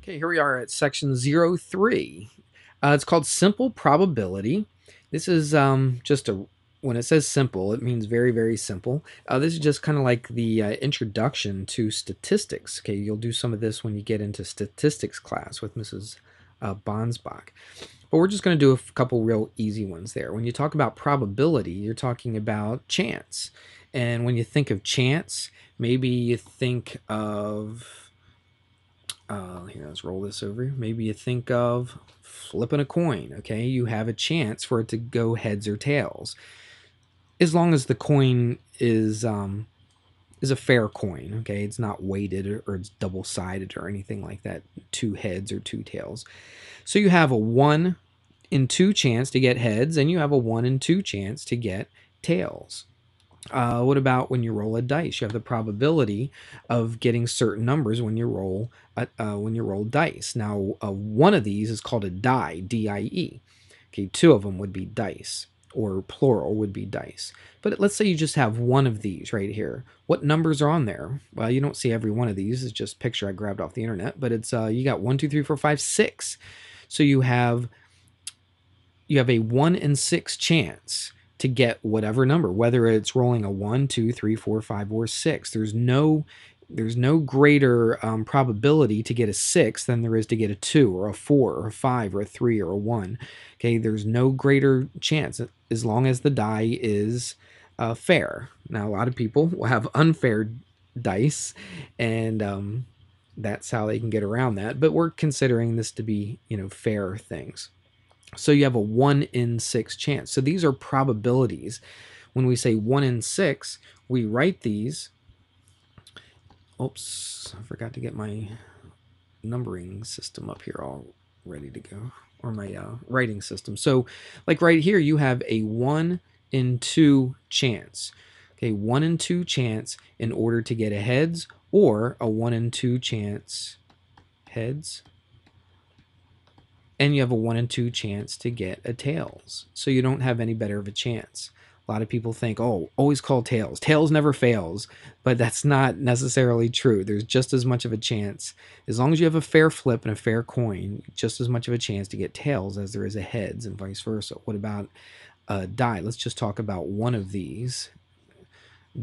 Okay, here we are at section 03. It's called simple probability. This is when it says simple, it means very, very simple. This is just kind of like the introduction to statistics. Okay, you'll do some of this when you get into statistics class with Mrs. Bonsbach. But we're just going to do a couple real easy ones there. When you talk about probability, you're talking about chance. And when you think of chance, maybe you think of here, let's roll this over. Maybe you think of flipping a coin. Okay, you have a chance for it to go heads or tails, as long as the coin is a fair coin. Okay, it's not weighted or it's double sided or anything like that. Two heads or two tails. So you have a 1 in 2 chance to get heads, and you have a 1 in 2 chance to get tails. What about when you roll a dice? You have the probability of getting certain numbers when you roll dice. Now, one of these is called a die, D-I-E. Okay, 2 of them would be dice, or plural would be dice. But let's say you just have one of these right here. What numbers are on there? Well, you don't see every one of these. It's just a picture I grabbed off the internet. But it's you got 1, 2, 3, 4, 5, 6. So you have a 1 in 6 chance to get whatever number, whether it's rolling a 1, 2, 3, 4, 5, or 6. There's no greater probability to get a 6 than there is to get a 2 or a 4 or a 5 or a 3 or a 1. Okay, there's no greater chance as long as the die is fair. Now, a lot of people will have unfair dice, and that's how they can get around that. But we're considering this to be, fair things. So you have a 1 in 6 chance. So these are probabilities. When we say 1 in 6, we write these. Oops, I forgot to get my numbering system up here all ready to go, or my writing system. So like right here, you have a 1 in 2 chance. Okay, 1 in 2 chance in order to get a heads, or a 1 in 2 chance heads, and you have a 1 in 2 chance to get a tails. So you don't have any better of a chance. A lot of people think, oh, always call tails. Tails never fails. But that's not necessarily true. There's just as much of a chance. As long as you have a fair flip and a fair coin, just as much of a chance to get tails as there is a heads, and vice versa. What about a die? Let's just talk about one of these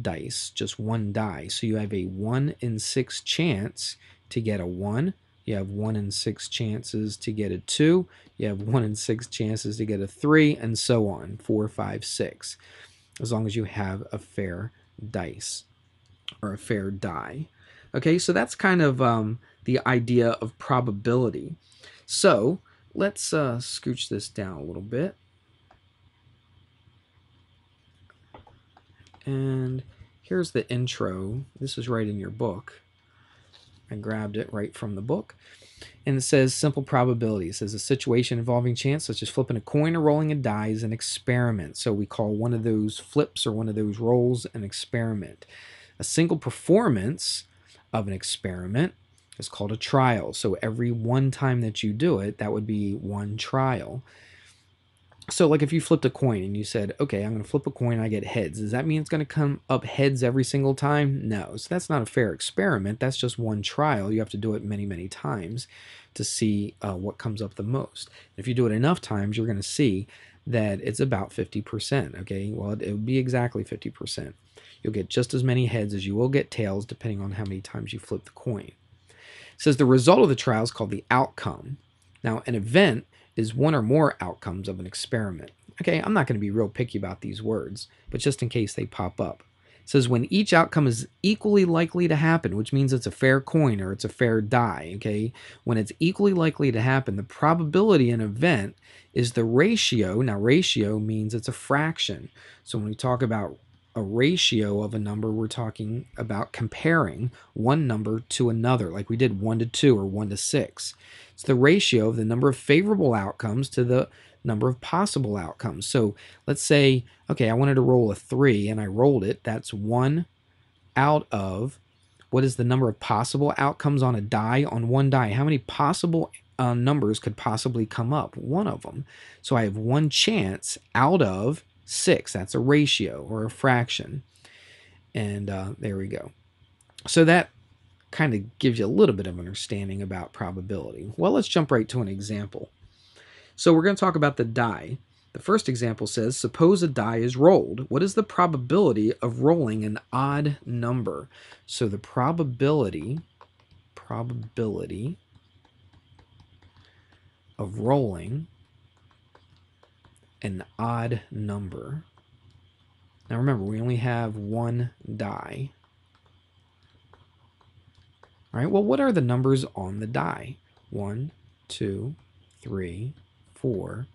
dice, just one die. So you have a 1 in 6 chance to get a 1. You have 1 in 6 chances to get a 2. You have 1 in 6 chances to get a 3, and so on, 4, 5, 6, as long as you have a fair dice or a fair die. Okay, so that's kind of the idea of probability. So let's scooch this down a little bit. And here's the intro. This is right in your book. I grabbed it right from the book. And it says simple probability. It says a situation involving chance, such as flipping a coin or rolling a die, is an experiment. So we call one of those flips or one of those rolls an experiment. A single performance of an experiment is called a trial. So every one time that you do it, that would be one trial. So like if you flipped a coin and you said, okay, I'm going to flip a coin and I get heads. Does that mean it's going to come up heads every single time? No. So that's not a fair experiment. That's just one trial. You have to do it many, many times to see what comes up the most. If you do it enough times, you're going to see that it's about 50%. Okay, well, it would be exactly 50%. You'll get just as many heads as you will get tails, depending on how many times you flip the coin. It says the result of the trial is called the outcome. Now, an event is one or more outcomes of an experiment. Okay, I'm not going to be real picky about these words, but just in case they pop up. It says when each outcome is equally likely to happen, which means it's a fair coin or it's a fair die, okay? When it's equally likely to happen, the probability in an event is the ratio. Now, ratio means it's a fraction. So when we talk about a ratio of a number, we're talking about comparing one number to another, like we did 1 to 2 or 1 to 6. It's the ratio of the number of favorable outcomes to the number of possible outcomes. So let's say, okay, I wanted to roll a 3 and I rolled it. That's 1 out of, what is the number of possible outcomes on a die? On one die, how many possible numbers could possibly come up? One of them. So I have one chance out of 6. That's a ratio or a fraction. And there we go. So that kind of gives you a little bit of understanding about probability. Well, let's jump right to an example. So we're going to talk about the die. The first example says, suppose a die is rolled. What is the probability of rolling an odd number? So the probability of rolling an odd number. Now remember, we only have one die. All right, well, what are the numbers on the die? 1, 2, 3, 4,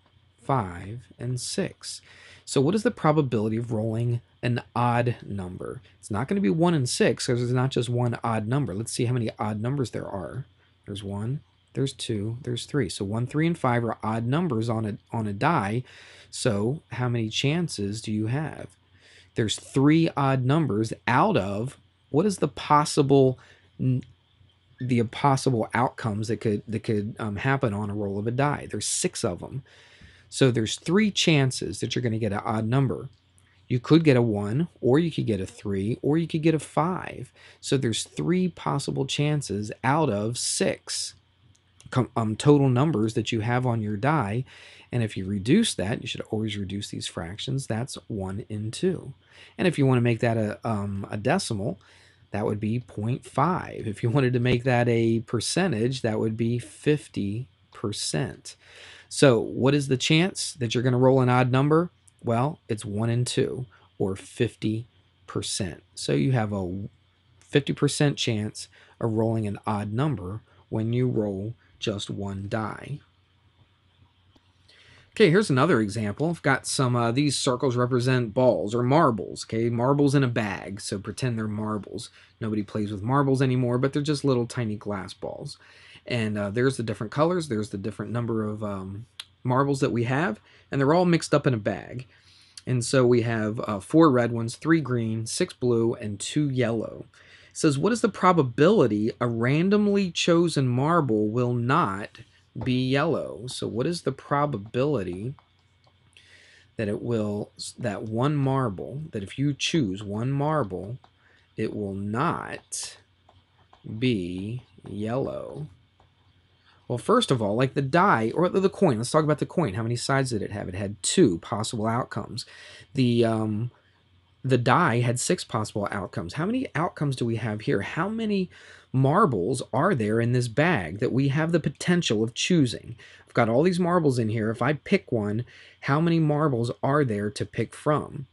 5, and 6. So what is the probability of rolling an odd number? It's not going to be 1 and 6 because there's not just one odd number. Let's see how many odd numbers there are. There's 1, there's 2, there's 3. So 1, 3, and 5 are odd numbers on a die. So how many chances do you have? There's 3 odd numbers out of what is the possible outcomes that could happen on a roll of a die. There's 6 of them. So there's 3 chances that you're going to get an odd number. You could get a 1, or you could get a 3, or you could get a 5. So there's 3 possible chances out of 6 total numbers that you have on your die. And if you reduce that, you should always reduce these fractions. That's 1 and 2. And if you want to make that a decimal, that would be 0.5. If you wanted to make that a percentage, that would be 50%. So what is the chance that you're going to roll an odd number? Well, it's 1 and 2, or 50%. So you have a 50% chance of rolling an odd number when you roll just one die. Okay, here's another example. I've got some, these circles represent balls or marbles, okay? Marbles in a bag, so pretend they're marbles. Nobody plays with marbles anymore, but they're just little tiny glass balls. And there's the different colors. There's the different number of marbles that we have, and they're all mixed up in a bag. And so we have 4 red ones, 3 green, 6 blue, and 2 yellow. It says, what is the probability a randomly chosen marble will not be yellow? So what is the probability that that one marble, that if you choose one marble, it will not be yellow? Well, first of all, like the die or the coin, let's talk about the coin. How many sides did it have? It had 2 possible outcomes. The die had 6 possible outcomes. How many outcomes do we have here? How many marbles are there in this bag that we have the potential of choosing? I've got all these marbles in here. If I pick one, how many marbles are there to pick from?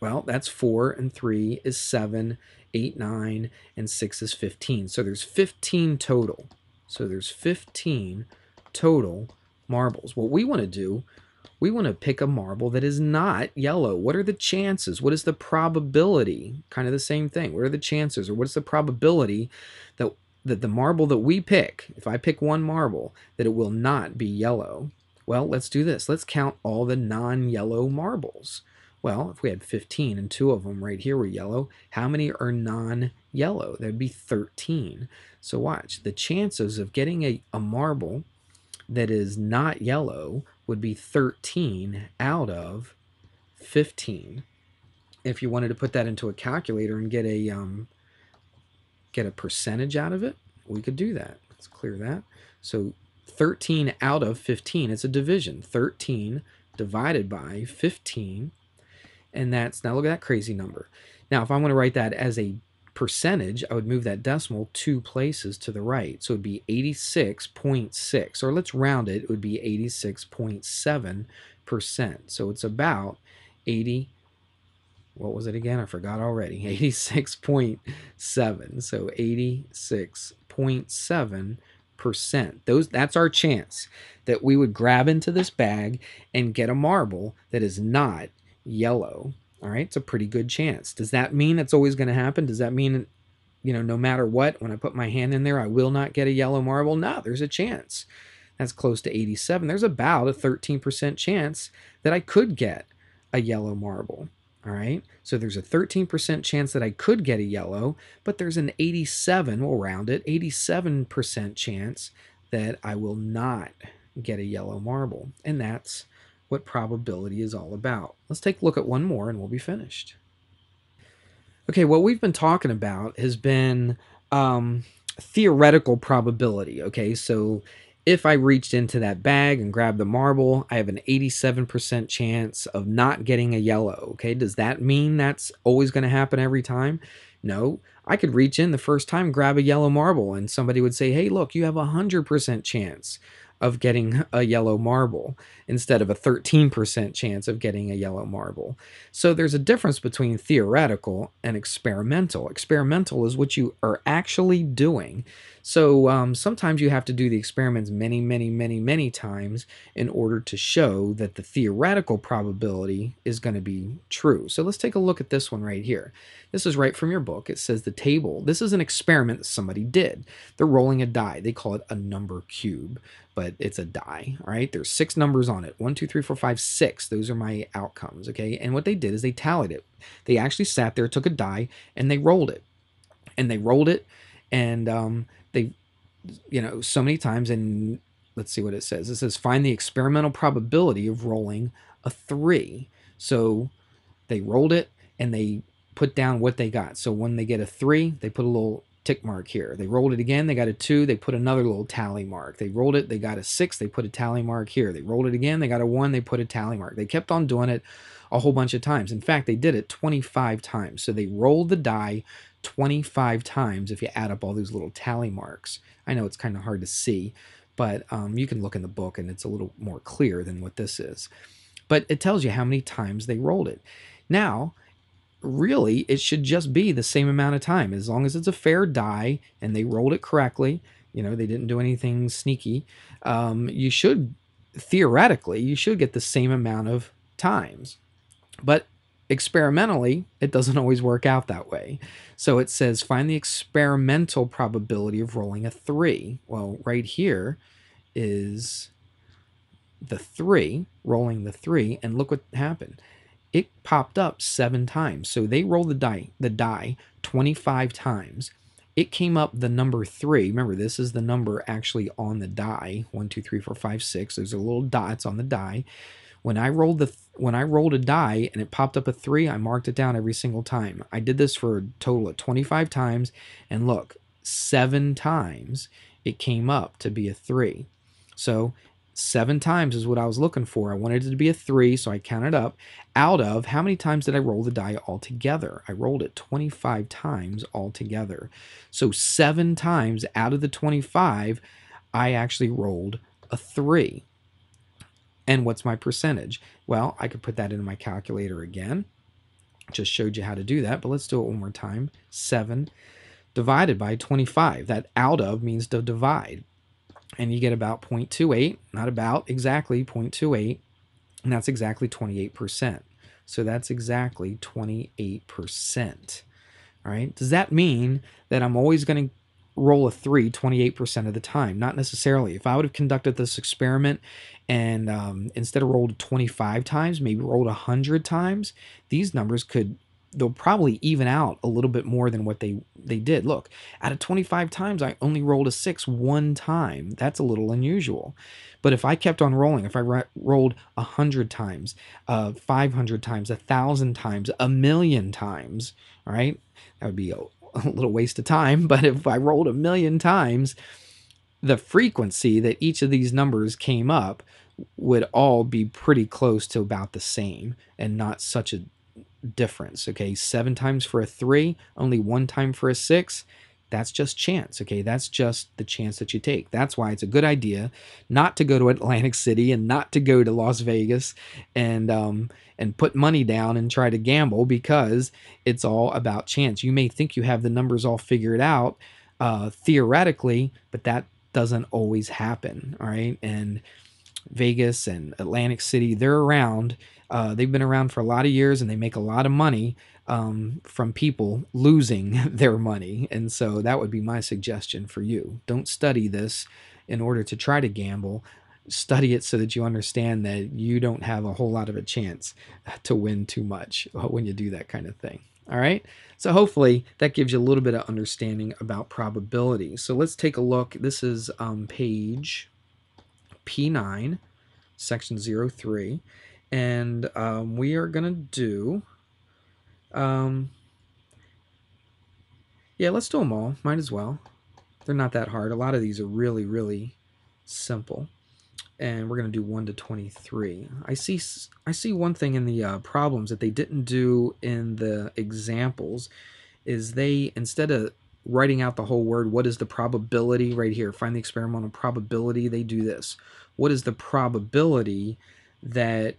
Well, that's 4, and 3 is 7, 8, 9, and 6 is 15. So there's 15 total. So there's 15 total marbles. What we want to do, we want to pick a marble that is not yellow. What are the chances? What is the probability? Kind of the same thing. What are the chances, or what's the probability that the marble that we pick, if I pick one marble, that it will not be yellow? Well, let's do this. Let's count all the non-yellow marbles. Well, if we had 15 and 2 of them right here were yellow, how many are non-yellow? That would be 13. So watch. The chances of getting a marble that is not yellow would be 13 out of 15. If you wanted to put that into a calculator and get a percentage out of it, we could do that. Let's clear that. So 13 out of 15, it's a division. 13 divided by 15, and that's, now look at that crazy number. Now, if I want to write that as a percentage, I would move that decimal 2 places to the right. So it would be 86.6, or let's round it, it would be 86.7%. So it's about 80, what was it again? I forgot already. 86.7. So 86.7%. That's our chance that we would grab into this bag and get a marble that is not yellow. All right, it's a pretty good chance. Does that mean it's always going to happen? Does that mean, no matter what, when I put my hand in there, I will not get a yellow marble? No, there's a chance. That's close to 87. There's about a 13% chance that I could get a yellow marble. All right, so there's a 13% chance that I could get a yellow, but there's an 87, we'll round it, 87% chance that I will not get a yellow marble. And that's what probability is all about. Let's take a look at one more and we'll be finished. Okay, what we've been talking about has been um, theoretical probability. Okay, so if I reached into that bag and grabbed the marble, I have an 87% chance of not getting a yellow. Okay, does that mean that's always going to happen every time? No, I could reach in the first time, grab a yellow marble, and somebody would say, hey, look, you have a 100% chance of getting a yellow marble instead of a 13% chance of getting a yellow marble. So there's a difference between theoretical and experimental. Experimental is what you are actually doing. So sometimes you have to do the experiments many, many, many, many times in order to show that the theoretical probability is going to be true. So let's take a look at this one right here. This is right from your book. It says the table. This is an experiment that somebody did. They're rolling a die. They call it a number cube, but it's a die. All right. There's 6 numbers on it. 1, 2, 3, 4, 5, 6. Those are my outcomes. Okay. And what they did is they tallied it. They actually sat there, took a die, and they rolled it. And they rolled it, and they, so many times. And let's see what it says. It says find the experimental probability of rolling a 3. So they rolled it and they put down what they got. So when they get a 3, they put a little tick mark here. They rolled it again, they got a 2, they put another little tally mark. They rolled it, they got a 6, they put a tally mark here. They rolled it again, they got a 1, they put a tally mark. They kept on doing it a whole bunch of times. In fact, they did it 25 times. So they rolled the die 25 times if you add up all these little tally marks. I know it's kind of hard to see, but you can look in the book and it's a little more clear than what this is. But it tells you how many times they rolled it. Now, really, it should just be the same amount of time. As long as it's a fair die and they rolled it correctly, they didn't do anything sneaky, you should, theoretically, you should get the same amount of times. But experimentally, it doesn't always work out that way. So it says find the experimental probability of rolling a 3. Well, right here is the 3, rolling the 3, and look what happened. It popped up 7 times. So they rolled the die 25 times. It came up the number 3. Remember, this is the number actually on the die. 1, 2, 3, 4, 5, 6. There's a little dots on the die. When I rolled a die and it popped up a 3, I marked it down every single time. I did this for a total of 25 times, and look, 7 times it came up to be a 3. So 7 times is what I was looking for. I wanted it to be a 3, so I counted up. Out of how many times did I roll the die altogether? I rolled it 25 times altogether. So 7 times out of the 25, I actually rolled a 3. And what's my percentage? Well, I could put that into my calculator again. Just showed you how to do that, but let's do it one more time. 7 divided by 25. That out of means to divide. And you get about 0.28, not about, exactly 0.28, and that's exactly 28%. So that's exactly 28%. All right. Does that mean that I'm always going to roll a 3 28% of the time? Not necessarily. If I would have conducted this experiment and instead of rolled 25 times, maybe rolled 100 times, these numbers they'll probably even out a little bit more than what they did. Look, out of 25 times, I only rolled a 6 one time. That's a little unusual. But if I kept on rolling, if I rolled 100 times, 500 times, 1,000 times, 1,000,000 times, all right, that would be a little waste of time. But if I rolled 1,000,000 times, the frequency that each of these numbers came up would all be pretty close to about the same and not such a difference. Okay, 7 times for a 3, only 1 time for a 6. That's just chance. Okay, that's just the chance that you take. That's why it's a good idea not to go to Atlantic City and not to go to Las Vegas and put money down and try to gamble, because it's all about chance. You may think you have the numbers all figured out theoretically, but that doesn't always happen. All right, and Vegas and Atlantic City, they're around. They've been around for a lot of years, and they make a lot of money from people losing their money. And so that would be my suggestion for you. Don't study this in order to try to gamble. Study it so that you understand that you don't have a whole lot of a chance to win too much when you do that kind of thing. All right. So hopefully that gives you a little bit of understanding about probability. So let's take a look. This is page P9, section 03, and we are going to do Yeah, let's do them all. Might as well. They're not that hard. A lot of these are really, really simple. And we're going to do 1 to 23. I see one thing in the problems that they didn't do in the examples is they, instead of writing out the whole word, what is the probability right here, find the experimental probability, they do this. What is the probability that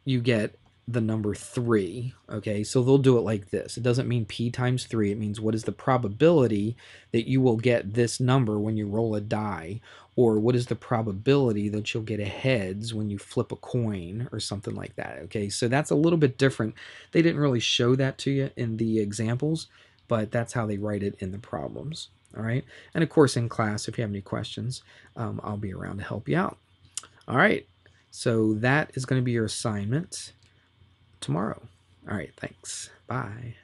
you get the number 3? Okay, so they'll do it like this. It doesn't mean p times 3. It means what is the probability that you will get this number when you roll a die, or what is the probability that you'll get a heads when you flip a coin, or something like that. Okay, so that's a little bit different. They didn't really show that to you in the examples, but that's how they write it in the problems. All right, and of course in class, if you have any questions, I'll be around to help you out. All right, so that is going to be your assignment tomorrow. All right, thanks. Bye.